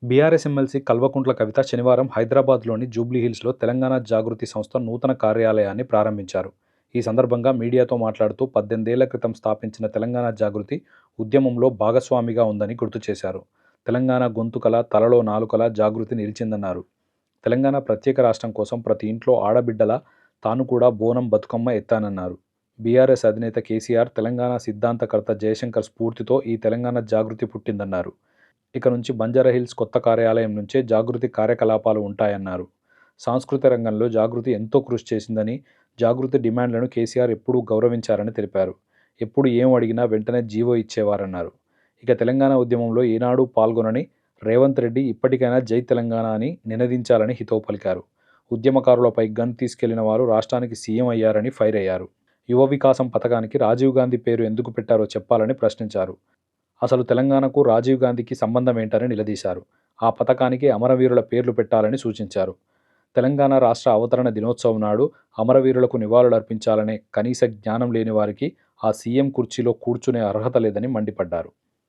BRS MLC Kalvakuntla Kavitha శనివారం హైదరాబాద్లోని జూబ్లీహిల్స్లో తెలంగాణ జాగృతి సంస్థ నూతన కార్యాలయాన్ని ప్రారంభించారు. ఈ సందర్భంగా మీడియాతో మాట్లాడుతూ 18 ఏళ్ల క్రితం స్థాపించిన తెలంగాణ జాగృతి ఉద్యమంలో భాగస్వామిగా ఉందని గుర్తు చేశారు. తెలంగాణ గొంతుకల, తలలో నాలుకల జాగృతి నిలిచిందన్నారు. తెలంగాణ ప్రత్యేక రాష్ట్రం కోసం ప్రతి ఇంట్లో ఆడబిడ్డలా తాను కూడా బోనం బతుకమ్మ ఎత్తానన్నారు. బీఆర్ఎస్ అధినేత కేసీఆర్, తెలంగాణ సిద్ధాంతకర్త జయశంకర్ స్ఫూర్తితో ఈ తెలంగాణ జాగృతి పుట్టిందన్నారు. ఇక నుంచి బంజారాహిల్స్ కొత్త కార్యాలయం నుంచే జాగృతి కార్యకలాపాలు ఉంటాయన్నారు. సాంస్కృతిక రంగంలో జాగృతి ఎంతో కృషి చేసిందని, జాగృతి డిమాండ్లను కేసీఆర్ ఎప్పుడూ గౌరవించారని తెలిపారు. ఎప్పుడు ఏం అడిగినా వెంటనే జీవో ఇచ్చేవారన్నారు. ఇక తెలంగాణ ఉద్యమంలో ఏనాడూ పాల్గొనని రేవంత్ రెడ్డి ఇప్పటికైనా జై తెలంగాణ అని నినదించాలని హితవు పలికారు. ఉద్యమకారులపై గన్ తీసుకెళ్లిన వారు రాష్ట్రానికి సీఎం అయ్యారని ఫైర్ అయ్యారు. యువ వికాసం పథకానికి రాజీవ్ గాంధీ పేరు ఎందుకు పెట్టారో చెప్పాలని ప్రశ్నించారు. అసలు తెలంగాణకు రాజీవ్ గాంధీకి సంబంధం ఏంటని నిలదీశారు. ఆ పథకానికి అమరవీరుల పేర్లు పెట్టాలని సూచించారు. తెలంగాణ రాష్ట్ర అవతరణ దినోత్సవం నాడు అమరవీరులకు నివాళులర్పించాలనే కనీస జ్ఞానం లేని వారికి ఆ సీఎం కుర్చీలో కూర్చునే అర్హత లేదని మండిపడ్డారు.